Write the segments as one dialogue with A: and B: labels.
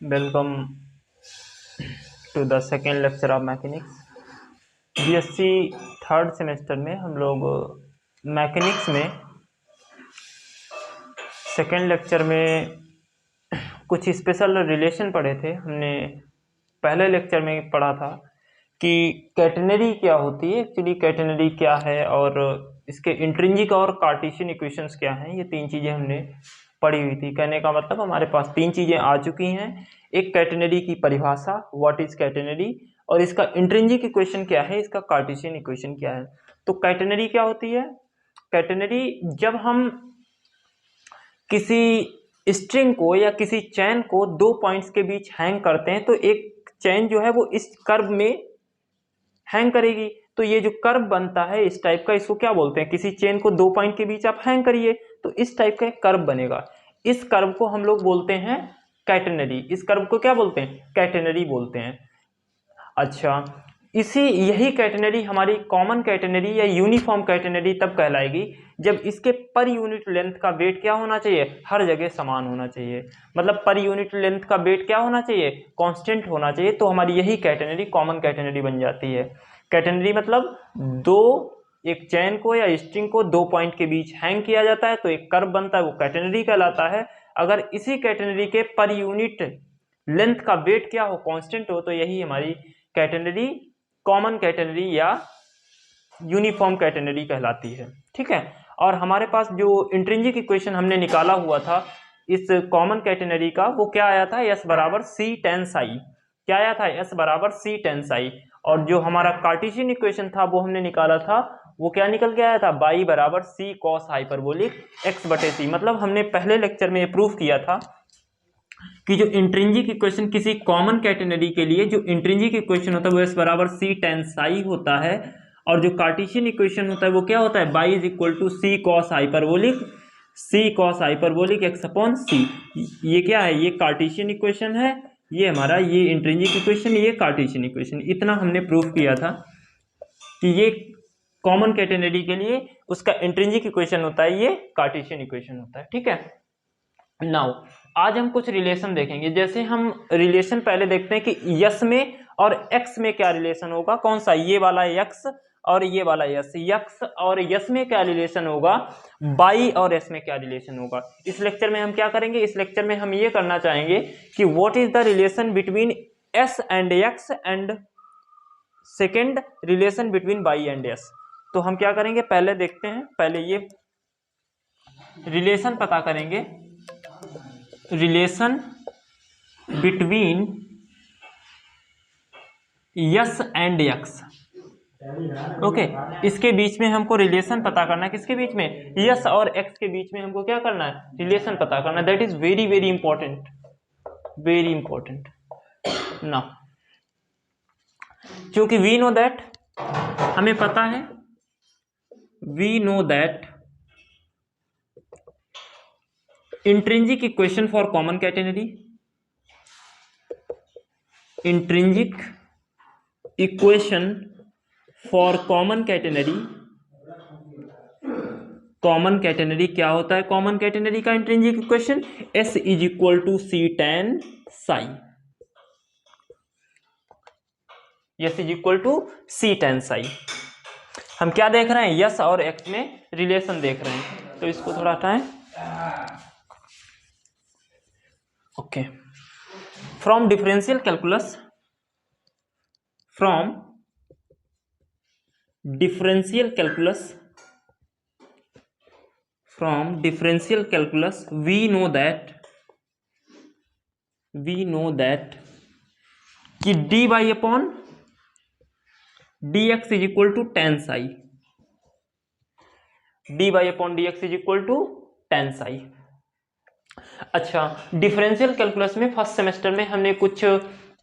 A: Welcome to the second lecture of mechanics. BSc third semester में हम लोग mechanics में सेकेंड लेक्चर में कुछ स्पेशल रिलेशन पढ़े थे। हमने पहले लेक्चर में पढ़ा था कि कैटेनरी क्या होती है, एक्चुअली कैटेनरी क्या है और इसके इंट्रिंसिक और कार्टेशियन इक्वेशंस क्या हैं। ये तीन चीज़ें हमने पढ़ी हुई थी। कहने का मतलब हमारे पास तीन चीज़ें आ चुकी हैं। एक कैटेनरी की परिभाषा, व्हाट इज कैटेनरी, और इसका इंट्रिंसिक इक्वेशन क्या है, इसका कार्टेशियन इक्वेशन क्या है। तो कैटेनरी क्या होती है? कैटेनरी जब हम किसी स्ट्रिंग को या किसी चैन को दो पॉइंट्स के बीच हैंग करते हैं तो एक चैन जो है वो इस कर्व में हैंग करेगी। तो ये जो कर्व बनता है इस टाइप का, इसको क्या बोलते हैं? किसी चेन को दो पॉइंट के बीच आप हैंग करिए तो इस टाइप का एक कर्व बनेगा। इस कर्व को हम लोग बोलते हैं कैटेनरी। इस कर्व को क्या बोलते हैं? कैटेनरी बोलते हैं। अच्छा, यही कैटेनरी हमारी कॉमन कैटेनरी या यूनिफॉर्म कैटेनरी तब कहलाएगी जब इसके पर यूनिट लेंथ का वेट क्या होना चाहिए? हर जगह समान होना चाहिए। मतलब पर यूनिट लेंथ का वेट क्या होना चाहिए? कांस्टेंट होना चाहिए। तो हमारी यही कैटेनरी कॉमन कैटेनरी बन जाती है। कैटेनरी मतलब एक चैन को या स्ट्रिंग को दो पॉइंट के बीच हैंग किया जाता है तो एक कर्व बनता है, वो कैटेनरी कहलाता है। अगर इसी कैटेनरी के पर यूनिट लेंथ का वेट क्या हो? कांस्टेंट हो, तो यही हमारी कैटेनरी कॉमन कैटेनरी या यूनिफॉर्म कैटेनरी कहलाती है। ठीक है। और हमारे पास जो इंट्रिंसिक इक्वेशन हमने निकाला हुआ था इस कॉमन कैटेनरी का, वो क्या आया था? S बराबर C टेंस आई। क्या आया था? S बराबर C टेंस आई। और जो हमारा कार्टेशियन इक्वेशन था वो हमने निकाला था, वो क्या निकल के आया था? बाई बराबर C कॉस हाइपरबोलिक x बटे C। मतलब हमने पहले लेक्चर में प्रूफ किया था कि जो इंट्रिंसिक इक्वेशन किसी कॉमन कैटेनरी के लिए जो इंट्रिंसिक इक्वेशन होता है वो S बराबर C टेन साई होता है, और जो कार्टेशियन इक्वेशन होता है वो क्या होता है? Y is equal to C cos hyperbolic x upon C। ये क्या है? ये कार्टेशियन इक्वेशन है, ये हमारा ये इंट्रिंसिक इक्वेशन, ये कार्टेशियन इक्वेशन। इतना हमने प्रूफ किया था कि ये कॉमन कैटेनरी के लिए उसका इंट्रिंसिक इक्वेशन होता है, ये कार्टेशियन इक्वेशन होता है। ठीक है। नाउ आज हम कुछ रिलेशन देखेंगे। जैसे हम रिलेशन पहले देखते हैं कि यस में और एक्स में क्या रिलेशन होगा। कौन सा? ये वाला यक्स और ये वाला यस। यक्स और यस में क्या रिलेशन होगा, बाई और एस में क्या रिलेशन होगा। इस लेक्चर में हम क्या करेंगे? इस लेक्चर में हम ये करना चाहेंगे कि what is the relation between S and x and second relation between y and S. तो हम क्या करेंगे, पहले देखते हैं, पहले ये रिलेशन पता करेंगे, relation between yes and x. Okay, इसके बीच में हमको रिलेशन पता करना है। किसके बीच में? यस और एक्स के बीच में हमको क्या करना है? रिलेशन पता करना है। That is very very important, very important. Now क्योंकि वी नो दैट, हमें पता है, we know that intrinsic equation for common catenary, intrinsic equation for common catenary. Common catenary क्या होता है? कॉमन कैटेनरी का intrinsic equation S is equal to C tan psi. S is equal to C tan psi. हम क्या देख रहे हैं? Yes और एक्स में रिलेशन देख रहे हैं। तो इसको थोड़ा हटाएं। Okay, from differential calculus, from differential calculus, from differential calculus we know that कि dy upon dx is equal to tan psi. dy upon dx is equal to tan psi. अच्छा, डिफरेंशियल कैलकुलस में first semester में हमने कुछ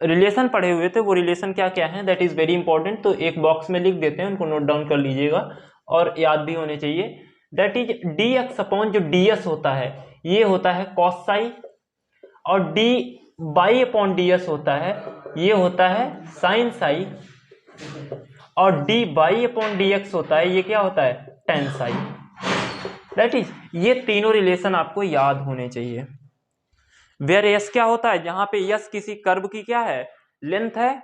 A: relation पढ़े हुए थे। वो रिलेशन क्या क्या है, दैट इज वेरी इंपॉर्टेंट। तो एक बॉक्स में लिख देते हैं, उनको नोट डाउन कर लीजिएगा और याद भी होने चाहिए। दैट इज dx अपॉन जो ds होता है ये होता है cos साई, और dy अपॉन ds होता है ये होता है sin साई, और dy अपॉन dx होता है ये क्या होता है? tan साई। दैट इज ये तीनों रिलेशन आपको याद होने चाहिए। वेयर एस क्या होता है, जहां पे यस किसी कर्व की क्या है, लेंथ है,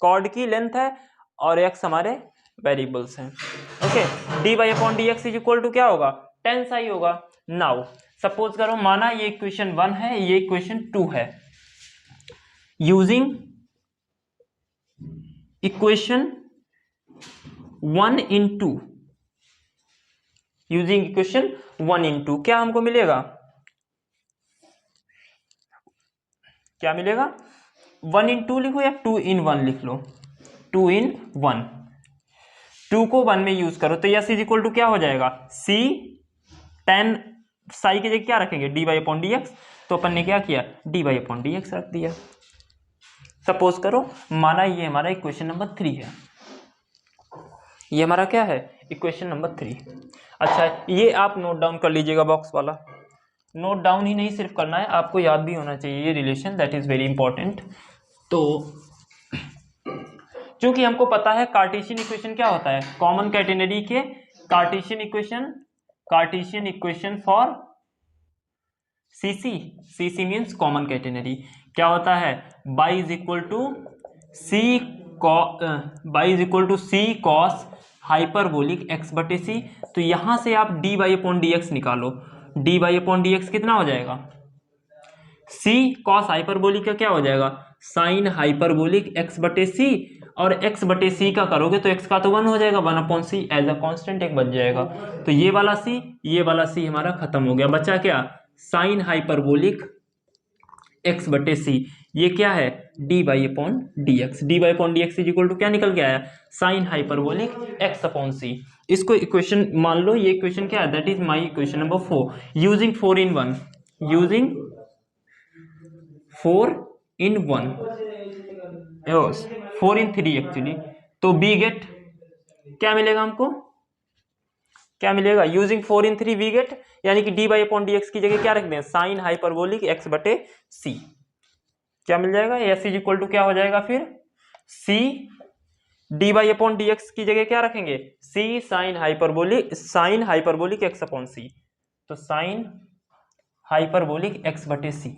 A: कॉर्ड की लेंथ है, और एक्स हमारे वेरिएबल्स हैं। Okay, d y upon d x is equal to क्या होगा, टेन साई होगा। नाउ सपोज करो, माना ये इक्वेशन 1 है, ये इक्वेशन 2 है। यूजिंग इक्वेशन 1 इन 2, यूजिंग इक्वेशन 1 इन 2 क्या हमको मिलेगा, क्या मिलेगा, 1 इन 2 लिखो या 2 इन 1 लिख लो, 2 इन 1, 2 को 1 में यूज करो तो यस इज इक्वल टू क्या हो जाएगा, सी टेन साई की जगह क्या रखेंगे, d y upon d x, तो अपन ने क्या किया, d y upon d x रख दिया। सपोज करो, माना ये हमारा इक्वेशन नंबर 3 है, ये हमारा क्या है, इक्वेशन नंबर 3। अच्छा, ये आप नोट डाउन कर लीजिएगा, बॉक्स वाला नोट डाउन ही नहीं सिर्फ करना है, आपको याद भी होना चाहिए ये relation, that is very important. तो क्योंकि हमको पता है कार्टेशियन इक्वेशन क्या होता है, कॉमन कैटेनरी के cartesian equation for CC means common catenary क्या होता है, y is equal to C cos hyperbolic x बटे सी। तो यहां से आप d y upon d x निकालो, d y upon d x कितना हो जाएगा, सी कॉस हाइपरबोलिक का क्या हो जाएगा, साइन हाइपरबोलिक एक्स बटे सी, और एक्स बटे सी का करोगे तो एक्स का तो 1 हो जाएगा, 1 upon C as a constant एक बच जाएगा। तो ये वाला सी हमारा खत्म हो गया, बचा क्या, साइन हाइपरबोलिक एक्स बटे सी, ये क्या है, d y upon d x, d y upon d x is equal to क्या निकल के आया, sine hyperbolic x upon C. इसको इक्वेशन मान लो, ये इक्वेशन क्या है, that is my equation number 4, using 4 in 1, using 4 in 1, 4 in 3 actually. तो बी गेट क्या मिलेगा हमको, क्या मिलेगा, यूजिंग 4 इन 3 वी गेट, यानी कि d y upon d x की जगह क्या रख दें, साइन हाइपरबोलिक एक्स बटे सी, क्या मिल जाएगा, एस इज इक्वल टू क्या हो जाएगा फिर, C d y upon d x की जगह क्या रखेंगे, C sine hyperbolic x upon C, तो साइन हाइपरबोलिक एक्स बटे सी,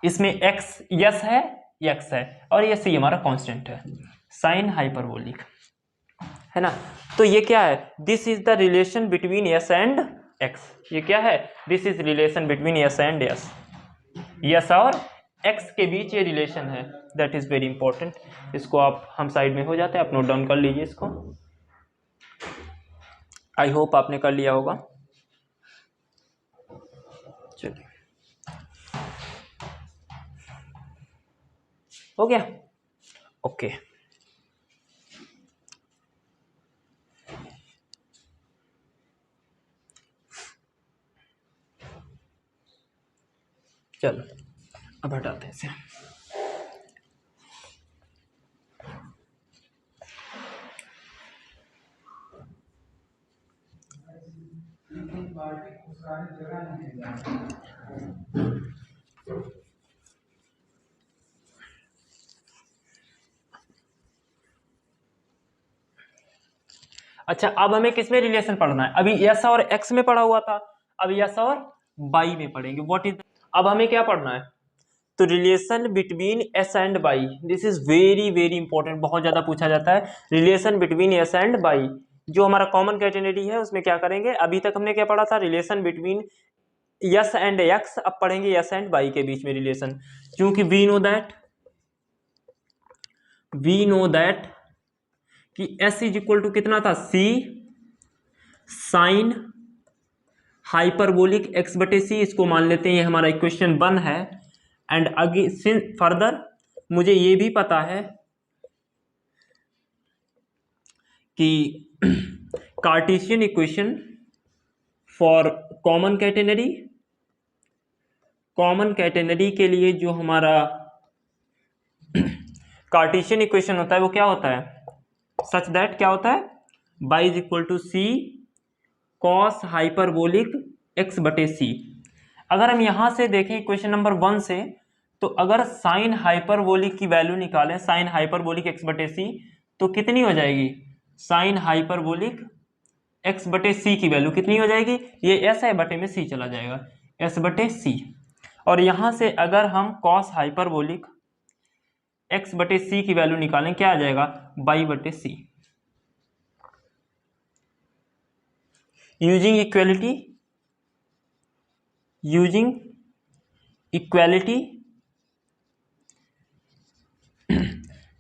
A: इसमें एक्स यस है, एक्स है, और ये सी हमारा कांस्टेंट है, साइन हाइपरबोलिक है ना। तो ये क्या है, this is the relation between S and x, ये क्या है, this is relation between S and S, yes और एक्स के बीच ये रिलेशन है, दैट इज वेरी इंपॉर्टेंट। इसको आप हम साइड में हो जाते हैं, आप नोट डाउन कर लीजिए इसको, आई होप आपने कर लिया होगा। चलिए, हो गया, ओके। चलो अब हटाते हैं इसे। अच्छा, अब हमें किसमें रिलेशन पढ़ना है, अभी यस और एक्स में पढ़ा हुआ था, अब यस और बाई में पढ़ेंगे। व्हाट इज, अब हमें क्या पढ़ना है, तो relation between S and by, this is very very important, बहुत ज्यादा पूछा जाता है, relation between S and by. जो हमारा कॉमन कैटेनरी है उसमें क्या करेंगे, अभी तक हमने क्या पढ़ा था, relation between yes and x, अब पढ़ेंगे यस एंड बाई के बीच में रिलेशन, क्योंकि वी नो दैट कि एस इज इक्वल टू कितना था, सी साइन हाइपरबोलिक एक्स बटे सी, इसको मान लेते हैं ये हमारा इक्वेशन 1 है। एंड अगेन फर्दर मुझे ये भी पता है कि Cartesian equation for common catenary के लिए जो हमारा कार्टेशियन इक्वेशन होता है वो क्या होता है, सच दैट क्या होता है, y is equal to C cos hyperbolic x बटे सी। अगर हम यहां से देखें इक्वेशन नंबर 1 से, तो अगर साइन हाइपरबोलिक की वैल्यू निकालें, साइन हाइपरबोलिक एक्स बटे सी, तो कितनी हो जाएगी, साइन हाइपरबोलिक एक्स बटे सी की वैल्यू कितनी हो जाएगी, ये एस है बटे में सी चला जाएगा, एस बटे सी। और यहां से अगर हम कॉस हाइपरबोलिक एक्स बटे सी की वैल्यू निकालें, क्या आ जाएगा, बाई बटे सी। यूजिंग इक्वेलिटी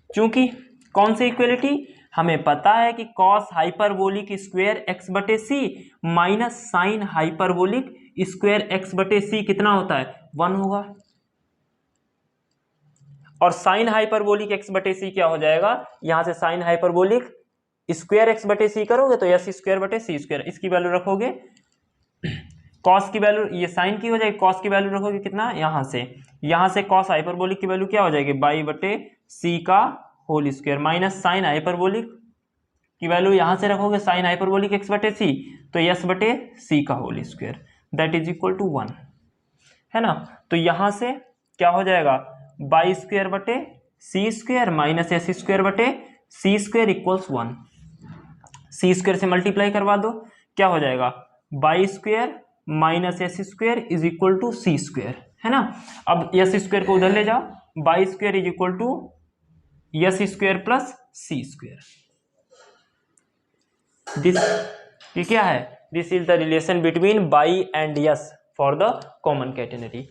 A: चूंकि कौन सी इक्वेलिटी, हमें पता है कि कॉस हाइपरबोलिक स्क्वायर एक्स बटे c minus sine hyperbolic square x बटे सी कितना होता है, 1 होगा। और साइन हाइपरबोलिक एक्स बटे सी क्या हो जाएगा, यहां से साइन हाइपरबोलिक स्क्वायर एक्स बटे सी करोगे तो एस स्क्वायर बटे सी स्क्वायर, इसकी वैल्यू रखोगे, कॉस की वैल्यू ये साइन की हो जाएगी, कॉस की वैल्यू रखोगे कितना, यहां से कॉस हाइपरबोलिक की वैल्यू क्या हो जाएगी, बाई बटे सी का whole square minus sine hyperbolic की वैल्यू यहां से रखोगे साइन हाइपरबोलिक एक्स बटे सी, तो एस बटे सी का whole square that is equal to 1, है ना। तो यहां से क्या हो जाएगा, बाई स्क्वायर बटे C square minus S square बटे C square equals 1। C square से मल्टीप्लाई करवा दो, क्या हो जाएगा, y square minus S square is equal to C square, है ना। अब एस स्क्वायर को उधर ले जाओ, y square is equal to S square plus C square. This ये क्या है, this is the relation between y and S for the common catenary.